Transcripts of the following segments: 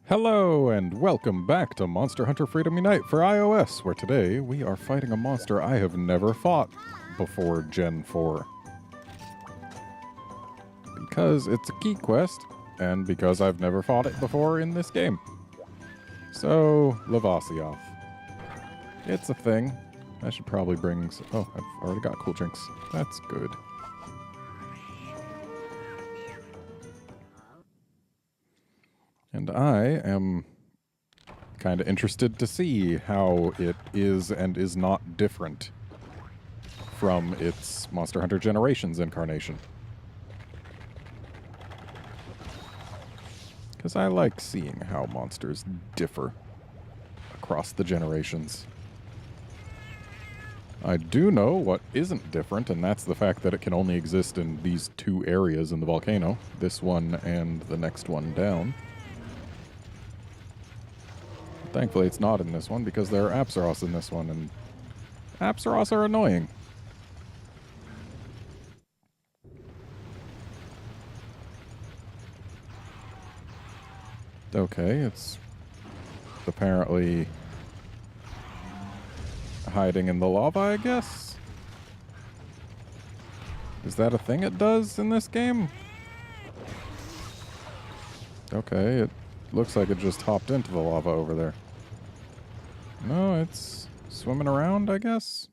Hello and welcome back to Monster Hunter Freedom Unite for iOS, where today we are fighting a monster I have never fought before Gen 4. Because it's a key quest, and because I've never fought it before in this game. So, Lavasioth. It's a thing. I should probably bring... Oh, I've already got cool drinks. That's good. And I am kind of interested to see how it is and is not different from its Monster Hunter Generations incarnation. Because I like seeing how monsters differ across the generations. I do know what isn't different, and that's the fact that it can only exist in these two areas in the volcano. This one and the next one down. Thankfully, it's not in this one because there are Apsaros in this one, and Apsaros are annoying. Okay, it's apparently hiding in the lava, I guess? Is that a thing it does in this game? Okay, it looks like it just hopped into the lava over there. No, it's swimming around, I guess.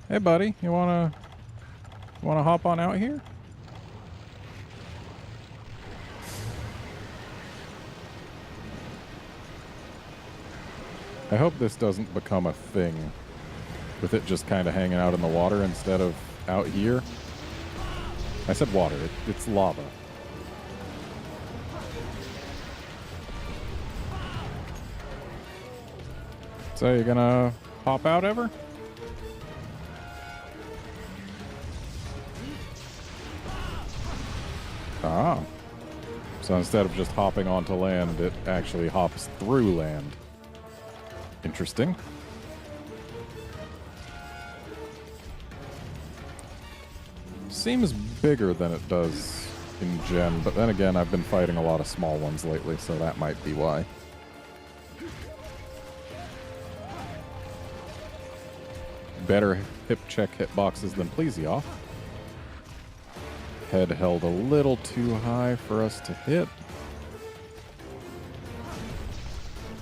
Hey, buddy, you wanna hop on out here? I hope this doesn't become a thing, with it just kind of hanging out in the water instead of out here. I said water, it's lava. So you gonna hop out ever? Ah. So instead of just hopping onto land, it actually hops through land. Interesting. Seems bigger than it does in Gen, but then again, I've been fighting a lot of small ones lately, so that might be why. Better hip check hitboxes than Plesioth. Head held a little too high for us to hit.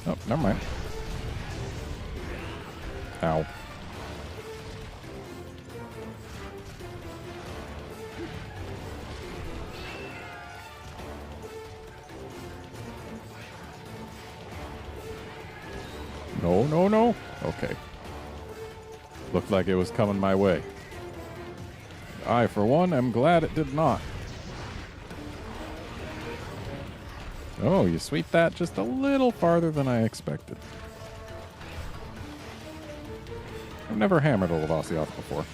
Oh, never mind. Ow. No, no, no. Okay. Looked like it was coming my way. I, for one, am glad it did not. Oh, you sweep that just a little farther than I expected. I've never hammered a Lavasioth before.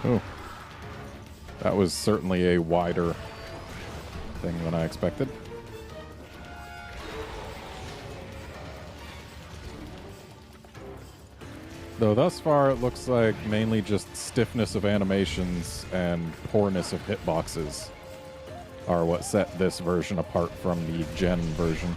Oh. That was certainly a wider thing than I expected. Though thus far it looks like mainly just stiffness of animations and poorness of hitboxes are what set this version apart from the Gen version.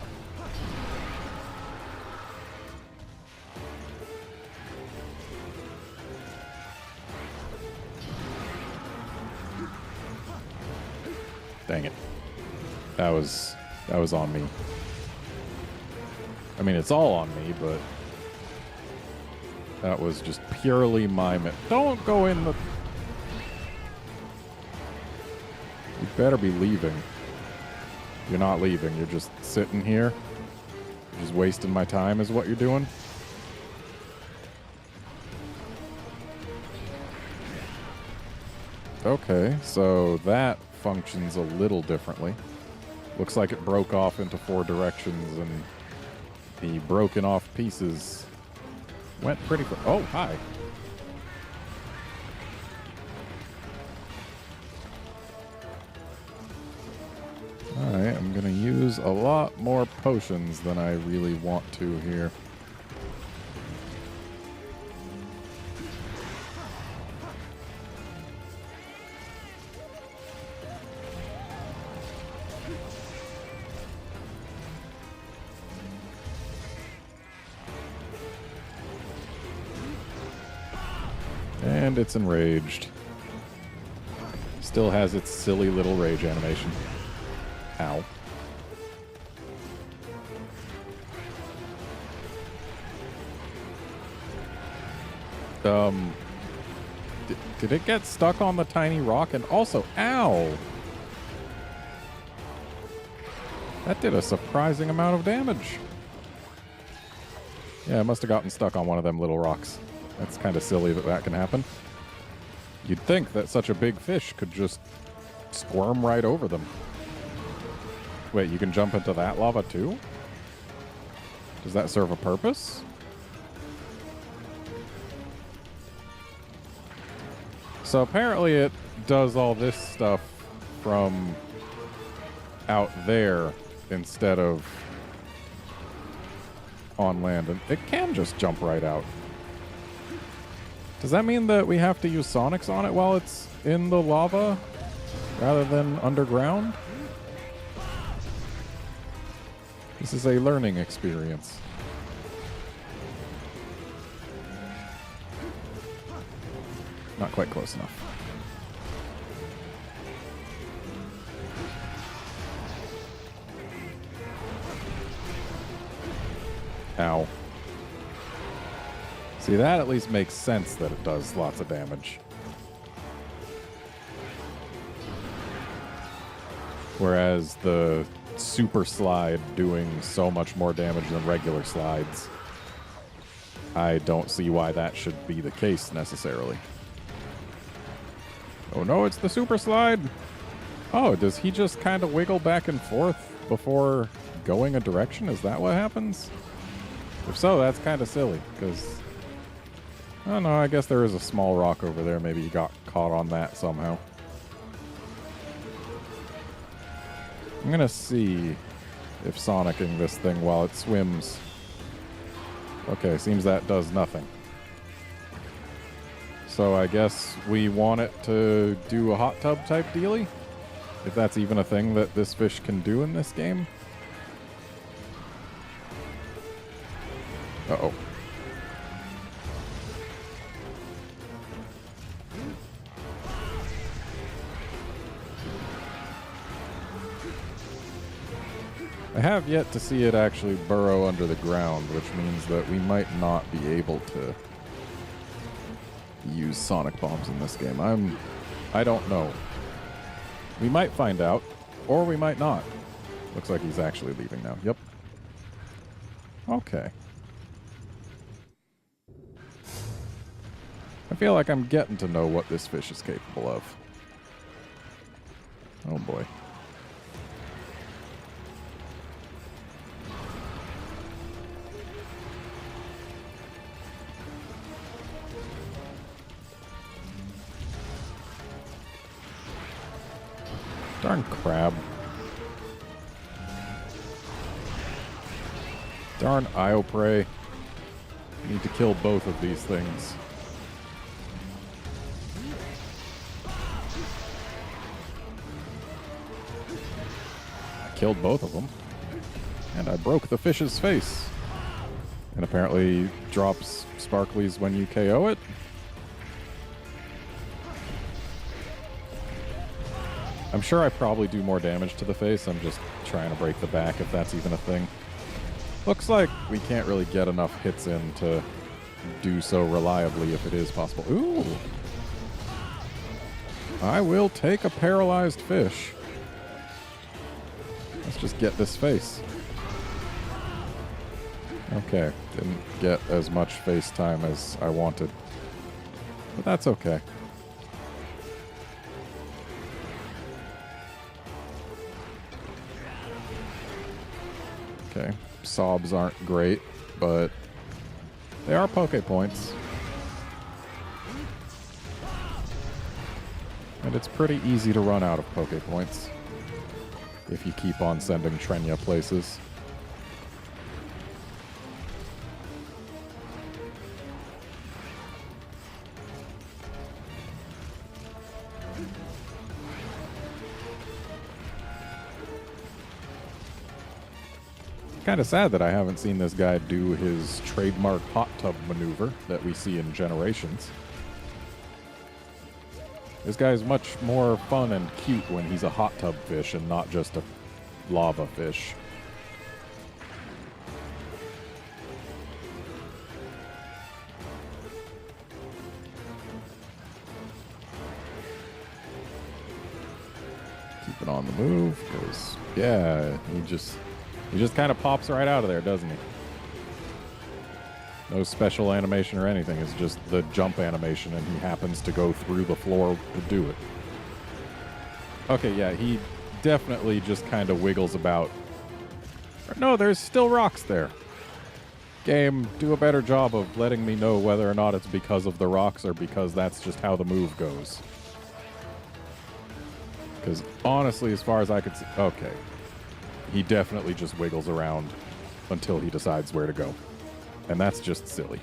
Dang it. That was on me. I mean, it's all on me, but that was just purely my Don't go in the... You better be leaving. You're not leaving. You're just sitting here. You're just wasting my time is what you're doing. Okay, so that functions a little differently. Looks like it broke off into 4 directions, and the broken off pieces went pretty quick. Oh, hi. Alright, I'm gonna use a lot more potions than I really want to here. And it's enraged. Still has its silly little rage animation. Ow. Did it get stuck on the tiny rock? And also, ow! That did a surprising amount of damage. Yeah, it must have gotten stuck on one of them little rocks. That's kind of silly that that can happen. You'd think that such a big fish could just squirm right over them. Wait, you can jump into that lava too? Does that serve a purpose? So apparently it does all this stuff from out there instead of on land. And it can just jump right out. Does that mean that we have to use Sonics on it while it's in the lava rather than underground? This is a learning experience. Not quite close enough. Ow. See, that at least makes sense that it does lots of damage. Whereas the super slide doing so much more damage than regular slides, I don't see why that should be the case necessarily. Oh no, it's the super slide! Oh, does he just kind of wiggle back and forth before going a direction? Is that what happens? If so, that's kind of silly, because... I don't know, I guess there is a small rock over there. Maybe he got caught on that somehow. I'm gonna see if Sonicking this thing while it swims. Okay, seems that does nothing. So I guess we want it to do a hot tub type dealy? If that's even a thing that this fish can do in this game? Uh-oh. I have yet to see it actually burrow under the ground, which means that we might not be able to use sonic bombs in this game. I don't know. We might find out, or we might not. Looks like he's actually leaving now. Yep. Okay. I feel like I'm getting to know what this fish is capable of. Oh boy. Darn crab. Darn Io prey. I need to kill both of these things. I killed both of them. And I broke the fish's face. And apparently drops sparklies when you KO it. I'm sure I probably do more damage to the face. I'm just trying to break the back, if that's even a thing. Looks like we can't really get enough hits in to do so reliably if it is possible. Ooh! I will take a paralyzed fish. Let's just get this face. Okay, didn't get as much face time as I wanted. But that's okay. Okay, sobs aren't great, but they are Poke points. And it's pretty easy to run out of Poke points if you keep on sending Trenya places. Kind of sad that I haven't seen this guy do his trademark hot tub maneuver that we see in Generations. This guy's much more fun and cute when he's a hot tub fish and not just a lava fish. Keep it on the move, because, yeah, he just kind of pops right out of there, doesn't he? No special animation or anything. It's just the jump animation, and he happens to go through the floor to do it. Okay, yeah, he definitely just kind of wiggles about. No, there's still rocks there. Game, do a better job of letting me know whether or not it's because of the rocks or because that's just how the move goes. Because honestly, as far as I could see... Okay. He definitely just wiggles around until he decides where to go. And that's just silly.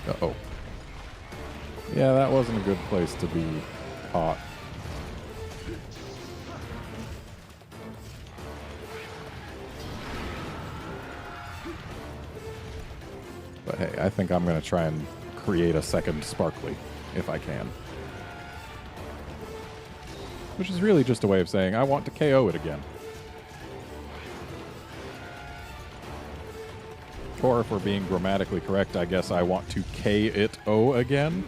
Uh-oh. Yeah, that wasn't a good place to be caught. But hey, I think I'm going to try and create a second Sparkly, if I can. Which is really just a way of saying, I want to KO it again. Or if we're being grammatically correct, I guess I want to K-it-O again.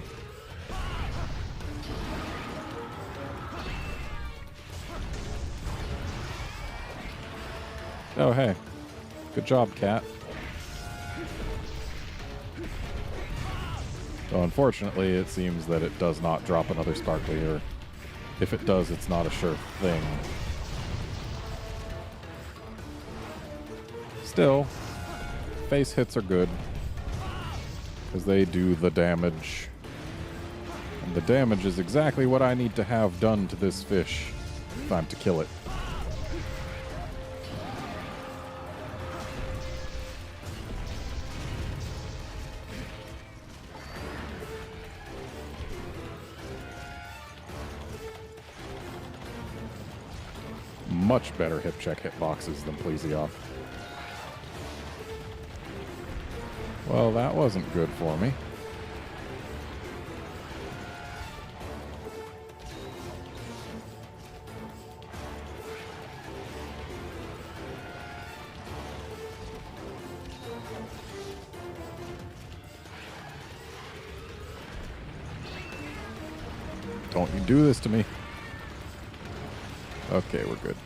Oh, hey. Good job, cat. So unfortunately, it seems that it does not drop another Sparkly, or if it does, it's not a sure thing. Still, face hits are good, because they do the damage. And the damage is exactly what I need to have done to this fish if I'm to kill it. Much better hip check hitboxes than Plesioth. Well, that wasn't good for me. Don't you do this to me. Okay, we're good.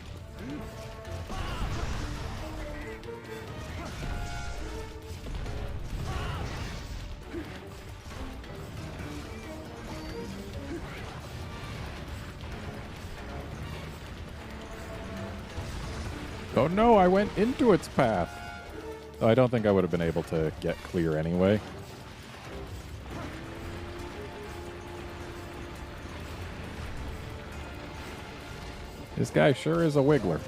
Oh no, I went into its path. Oh, I don't think I would have been able to get clear anyway. This guy sure is a wiggler.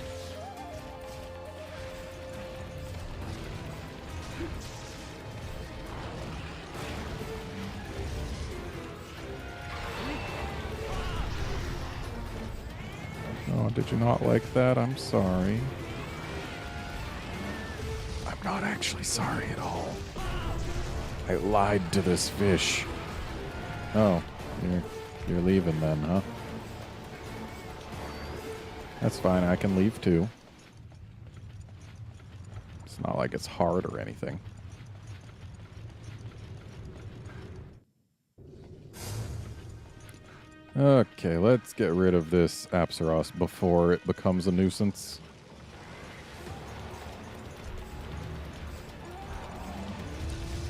Oh, did you not like that? I'm sorry. I'm not actually sorry at all. I lied to this fish. Oh, you're leaving then, huh? That's fine, I can leave too. It's not like it's hard or anything. Okay, let's get rid of this Apsaros before it becomes a nuisance.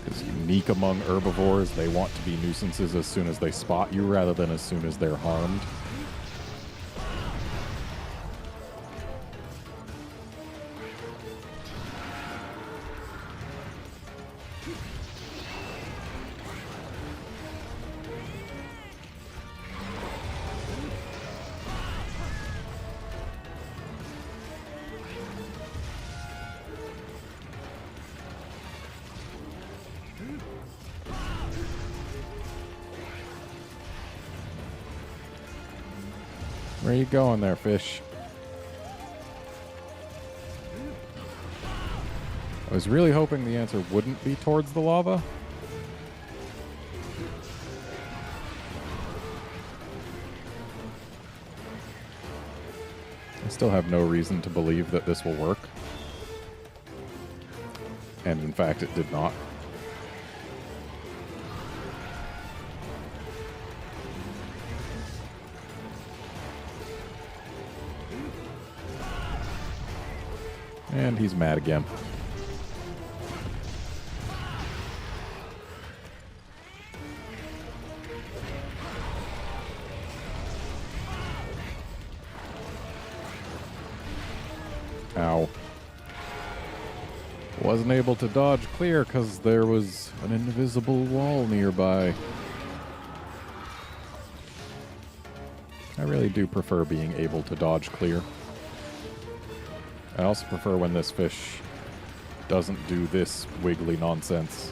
Because unique among herbivores, they want to be nuisances as soon as they spot you rather than as soon as they're harmed. Where you going there, fish? I was really hoping the answer wouldn't be towards the lava. I still have no reason to believe that this will work. And in fact, it did not. And he's mad again. Ow. Wasn't able to dodge clear because there was an invisible wall nearby. I really do prefer being able to dodge clear. I also prefer when this fish doesn't do this wiggly nonsense.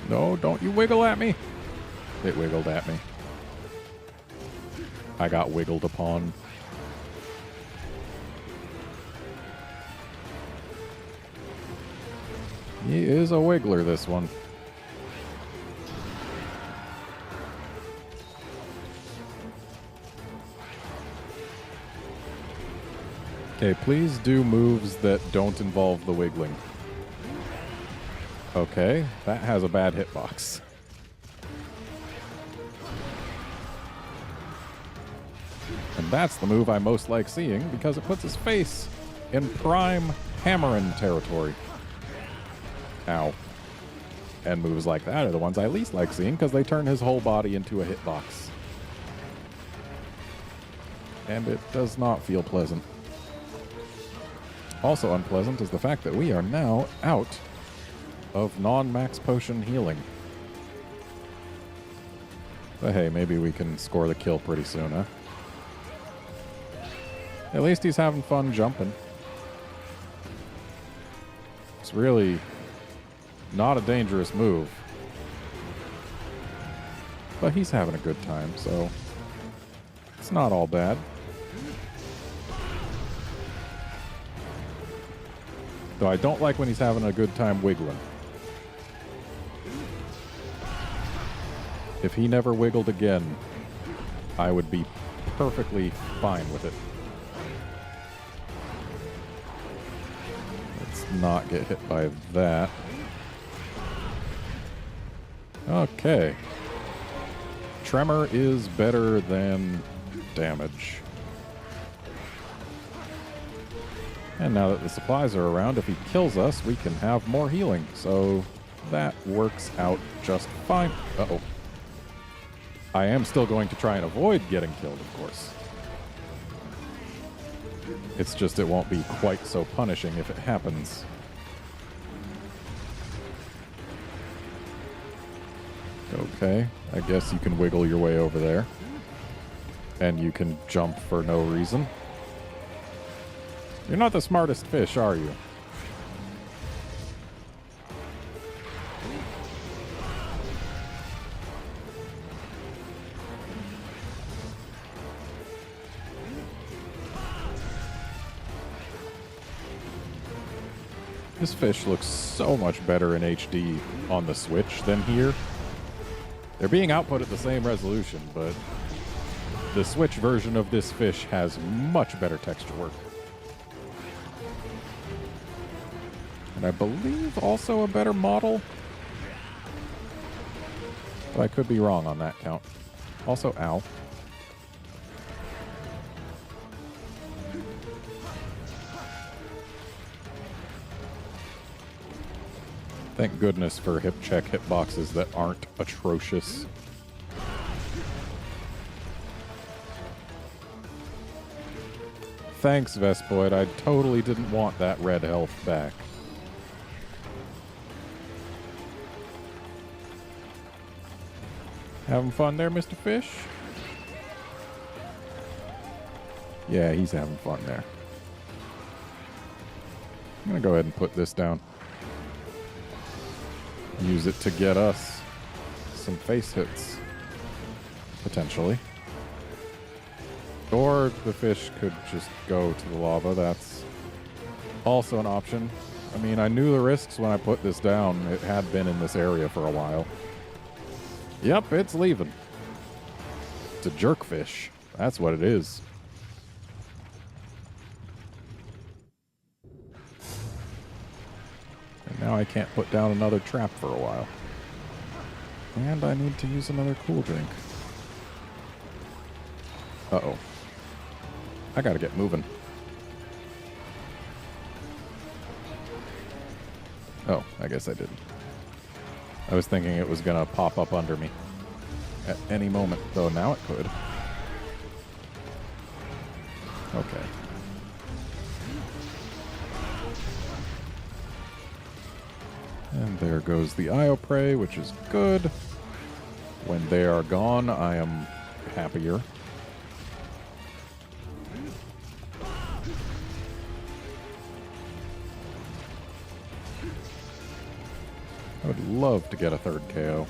No, don't you wiggle at me. It wiggled at me. I got wiggled upon. He is a wiggler, this one. Okay, please do moves that don't involve the wiggling. Okay, that has a bad hitbox. And that's the move I most like seeing because it puts his face in prime hammering territory. Ow. And moves like that are the ones I least like seeing because they turn his whole body into a hitbox. And it does not feel pleasant. Also unpleasant is the fact that we are now out of non-max potion healing. But hey, maybe we can score the kill pretty soon, huh? At least he's having fun jumping. It's really not a dangerous move. But he's having a good time, so it's not all bad. Though I don't like when he's having a good time wiggling. If he never wiggled again, I would be perfectly fine with it. Let's not get hit by that. Okay. Tremor is better than damage. And now that the supplies are around, if he kills us, we can have more healing. So that works out just fine. Uh-oh. I am still going to try and avoid getting killed, of course. It's just it won't be quite so punishing if it happens. Okay, I guess you can wiggle your way over there. And you can jump for no reason. You're not the smartest fish, are you? This fish looks so much better in HD on the Switch than here. They're being output at the same resolution, but the Switch version of this fish has much better texture work. And I believe also a better model. But I could be wrong on that count. Also, ow. Thank goodness for hip check hitboxes that aren't atrocious. Thanks, Vespoid. I totally didn't want that red health back. Having fun there, Mr. Fish? Yeah, he's having fun there. I'm going to go ahead and put this down. Use it to get us some face hits, potentially. Or the fish could just go to the lava. That's also an option. I mean, I knew the risks when I put this down. It had been in this area for a while. Yep, it's leaving. It's a jerkfish. That's what it is. And now I can't put down another trap for a while. And I need to use another cool drink. Uh-oh. I gotta get moving. Oh, I guess I didn't. I was thinking it was gonna pop up under me at any moment, though now it could. Okay. And there goes the Io prey, which is good. When they are gone, I am happier. I would love to get a third KO.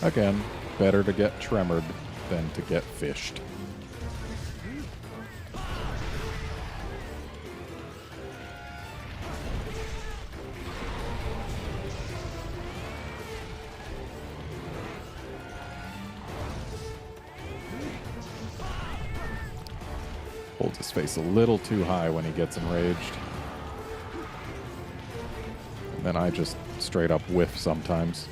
Again, better to get tremored than to get fished. Holds his face a little too high when he gets enraged. And then I just straight up whiff sometimes.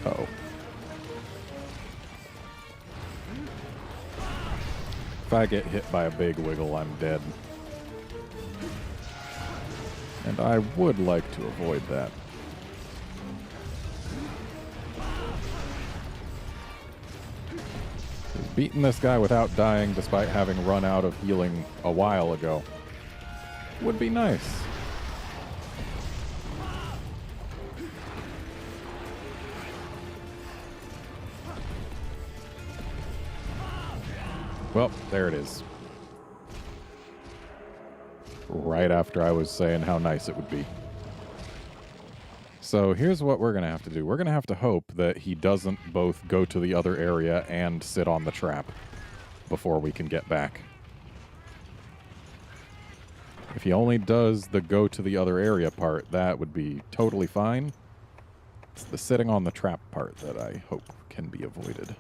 Uh-oh. If I get hit by a big wiggle, I'm dead. And I would like to avoid that. Beating this guy without dying despite having run out of healing a while ago would be nice. Well, there it is. Right after I was saying how nice it would be. So here's what we're going to have to do. We're going to have to hope that he doesn't both go to the other area and sit on the trap before we can get back. If he only does the go to the other area part, that would be totally fine. It's the sitting on the trap part that I hope can be avoided.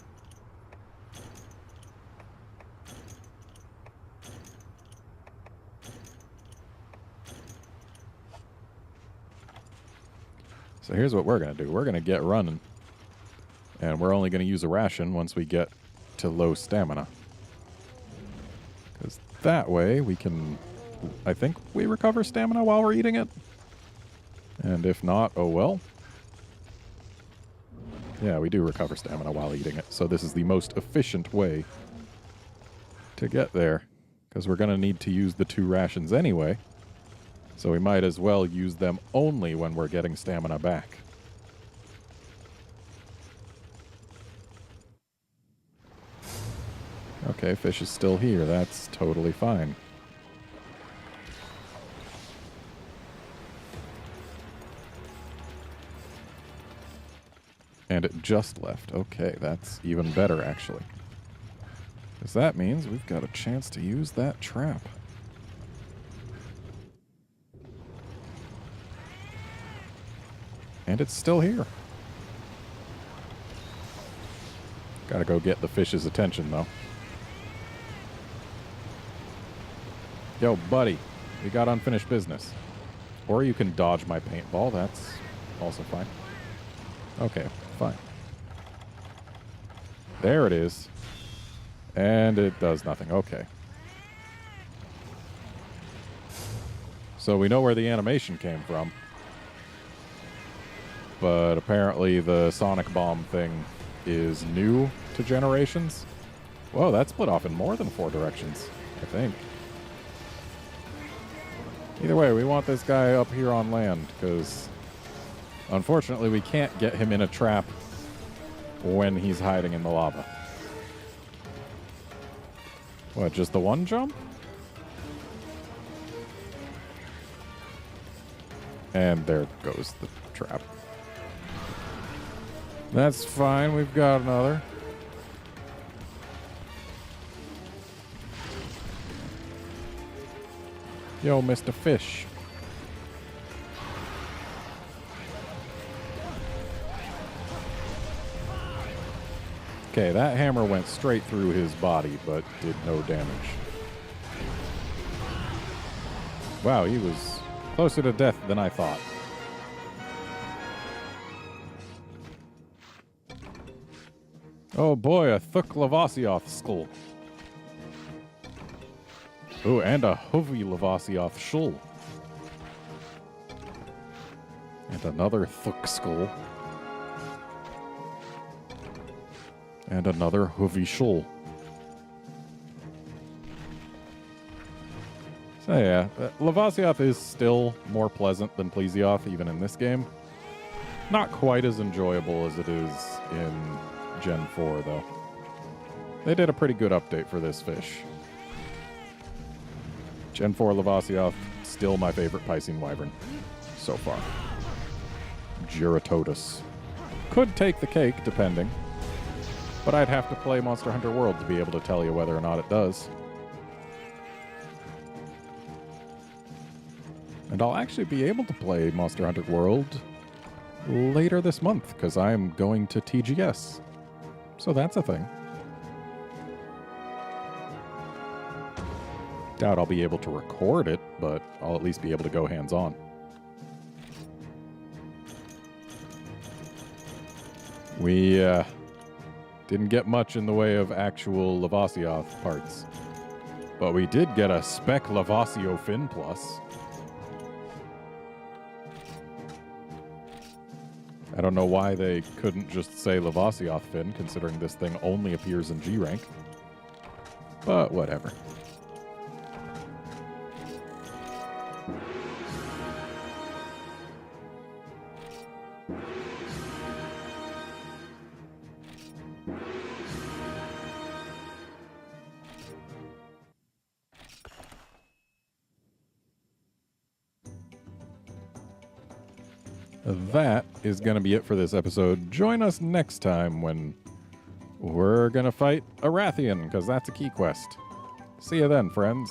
So here's what we're going to do. We're going to get running. And we're only going to use a ration once we get to low stamina. Because that way we can... I think we recover stamina while we're eating it. And if not, oh well. Yeah, we do recover stamina while eating it. So this is the most efficient way to get there. Because we're going to need to use the 2 rations anyway. So we might as well use them only when we're getting stamina back. Okay, fish is still here. That's totally fine. And it just left. Okay, that's even better, actually. Because that means we've got a chance to use that trap. And it's still here. Gotta go get the fish's attention, though. Yo, buddy, we got unfinished business. Or you can dodge my paintball. That's also fine. Okay, fine. There it is. And it does nothing. Okay. So we know where the animation came from. But apparently the sonic bomb thing is new to Generations. Whoa, that split off in more than 4 directions, I think. Either way, we want this guy up here on land, because Unfortunately, we can't get him in a trap when he's hiding in the lava. What, just the one jump? And there goes the trap. That's fine, we've got another. Yo, Mr. Fish. Okay, that hammer went straight through his body, but did no damage. Wow, he was closer to death than I thought. Oh boy, a Thuk Lavasioth skull. Oh, and a Hovi Lavasioth shul. And another Thuk skull. And another Hovi shul. So yeah, Lavasioth is still more pleasant than Plesioth, even in this game. Not quite as enjoyable as it is in Gen 4, though. They did a pretty good update for this fish. Gen 4 Lavasioth, still my favorite Piscine Wyvern so far. Giratodus. Could take the cake, depending. But I'd have to play Monster Hunter World to be able to tell you whether or not it does. And I'll actually be able to play Monster Hunter World later this month, because I'm going to TGS. So that's a thing. Doubt I'll be able to record it, but I'll at least be able to go hands-on. We didn't get much in the way of actual Lavasioth parts. But we did get a Spec Lavasio Fin Plus. I don't know why they couldn't just say Lavasioth Fin, considering this thing only appears in G rank. But whatever. That is going to be it for this episode. Join us next time when we're going to fight a Rathian, because that's a key quest. See you then, friends.